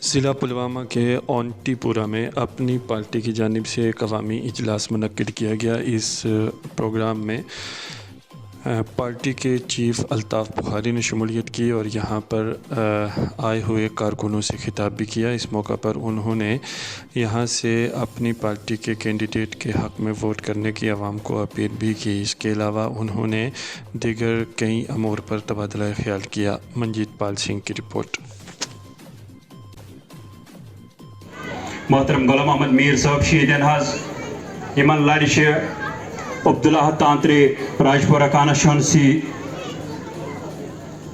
ضلع پلوامہ کے اونٹی پورہ میں اپنی پارٹی کی جانب سے ایک عوامی اجلاس منعقد کیا گیا۔ اس پروگرام میں پارٹی کے چیف الطاف بخاری نے شمولیت کی اور یہاں پر آئے ہوئے کارکنوں سے خطاب بھی کیا۔ اس موقع پر انہوں نے یہاں سے اپنی پارٹی کے کینڈیڈیٹ کے حق میں ووٹ کرنے کی عوام کو اپیل بھی کی۔ اس کے علاوہ انہوں نے دیگر کئی امور پر تبادلہ خیال کیا۔ منجیت پال سنگھ کی رپورٹ۔ محترم غلام احمد میر صاحب شہیدین حض یمن لڑ عبداللہ تانترے راجپورہ کانسٹیچوئنسی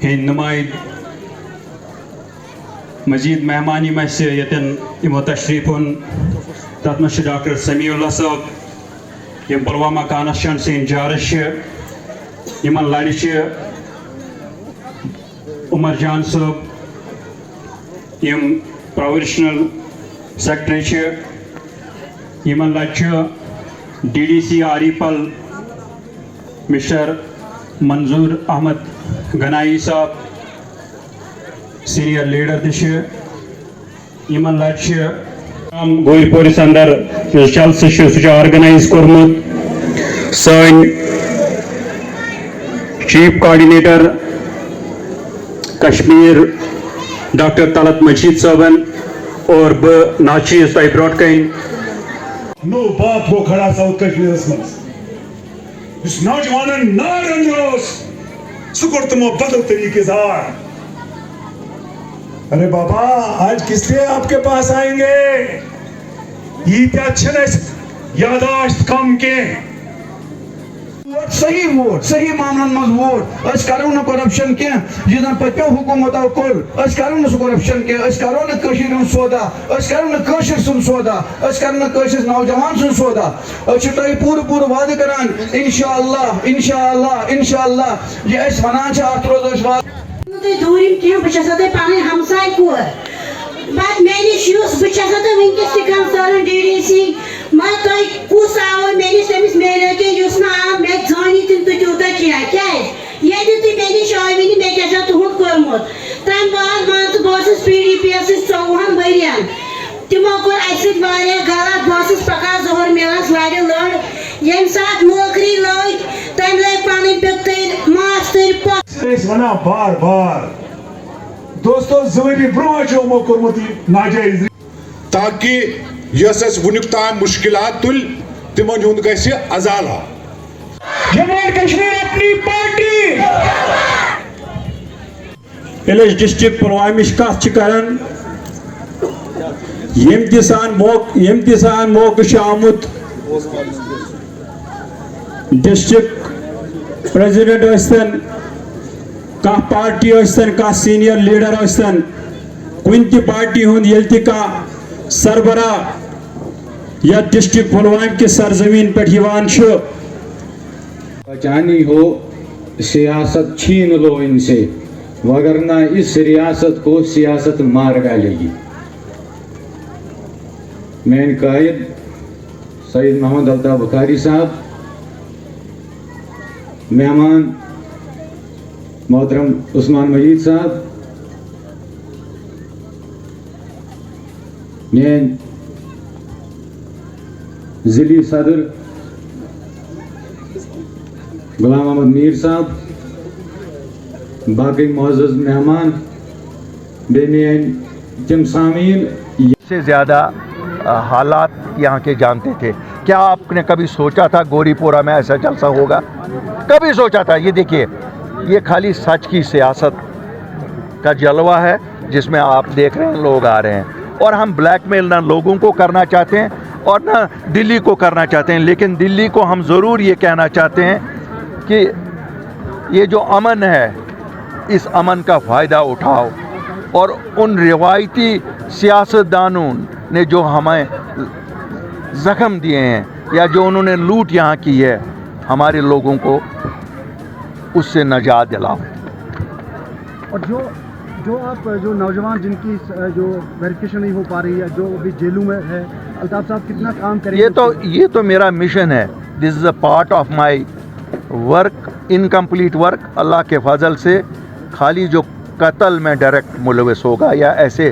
ہند نمائند مزید مہمانی مس یتن یمو تشریف ان تر مز ڈاکٹر سمیع اللہ صاحب یم پلوامہ کانسٹیچوئنسی انچارج یمن لڑ عمر جان صاحب یم پروورشنل سیکٹری یمن لڑ ڈی ڈی سی آریپل مسٹر منظور احمد گنائی صاحب سینئر لیڈر یمن لڑ گوری پورس اندر جلسہ سہ آرگنائز کورمت سن chief coordinator Kashmir doctor Talat Majid صاحبن اور بہ ناچیز تہ برونٹ کن نو باپ گو کھڑا ساؤتھ کشمیرس مز اس نوجوانن نار اندروس سہ کوٚر تمو بدل طریقے زار۔ ارے بابا آج کس لیے آپ کے پاس آئیں گے؟ یہ چھن اس یاداشت کم کے صحیح ووٹ صحیح معاملن مز ووٹ اس کرو نہ کرپشن کی جن پتو حکومتو کل اس کرو نہ کرپشن کی اس کرو نہ کشیر ہند سودا اس کرو نہ کشر سن سودا اس کرو نہ کشر نوجوان سن سودا اس تہ پور وعدہ کران انشاءاللہ یہ اس ونان چھ ات روز اس وعدہ دوریم کی بچا تہ پنن ہمسائے کور بات میرے شوس بچا تہ ونکس تہ کنسرن ڈی ڈی سی ما تہ کس آو میرے تمس میرے کے یس نا آ مے زانی تم تو تیوتا کیا یہ تہ میرے شاوی مے کیا تہد کورمت تم بعد مان تو بس پی ڈی پی ایس 14 ورین تمو کور اسہ واریاہ غلط بس پکان ظہر ملس لڑ لڑ یم سات نوکری لگ تم لگ پنن پتر ماستر اس ونا بار بار دوستو زوری برو چومو کورمت ناجائز تاکہ یس اس ونیک تام مشکلات تل تمن ہند گژھِ ازالہ۔ جموں کشمیر اپنی پارٹی یل ڈسٹرکٹ پلوامش کت کران یم تہ سان موقع آمت ڈسٹرکٹ پریزیڈنٹ ٲسۍتن کانٛہہ پارٹی ٲسۍتن کانٛہہ سینئر لیڈر ٲسۍتن کُنہِ تہِ پارٹی ہُنٛد ییٚلہِ تہِ کانٛہہ سربراہ یتھ ڈسٹرکٹ پلوامہ کی سرزمین پہ یوان چھُ بچانی ہو سیاست چھین لو ان سے وگرنہ اس ریاست کو سیاست مار ڈالے گی۔ مین قائد سید محمد الطاف بخاری صاحب، مہمان محترم عثمان مجید صاحب، مین ضلعی صدر غلام احمد میر صاحب، باقی معزز مہمان، بین تم سامعین سے زیادہ حالات یہاں کے جانتے تھے۔ کیا آپ نے کبھی سوچا تھا گوری پورہ میں ایسا جلسہ ہوگا؟ کبھی سوچا تھا؟ یہ دیکھیے، یہ خالی سچ کی سیاست کا جلوہ ہے جس میں آپ دیکھ رہے ہیں لوگ آ رہے ہیں، اور ہم بلیک میل نہ لوگوں کو کرنا چاہتے ہیں اور نہ دلی کو کرنا چاہتے ہیں، لیکن دلی کو ہم ضرور یہ کہنا چاہتے ہیں کہ یہ جو امن ہے اس امن کا فائدہ اٹھاؤ، اور ان روایتی سیاستدانوں نے جو ہمیں زخم دیے ہیں یا جو انہوں نے لوٹ یہاں کی ہے، ہمارے لوگوں کو اس سے نجات دلاؤ۔ اور جو نوجوان جن کی جو ویریفیکیشن نہیں ہو پا رہی ہے، جو ابھی جیلوں میں ہے، الطاف صاحب کتنا کام کریں گے؟ یہ تو میرا مشن ہے، this is a part of my work, incomplete work. Allah کے فضل سے خالی جو قتل میں ڈائریکٹ ملوث ہوگا یا ایسے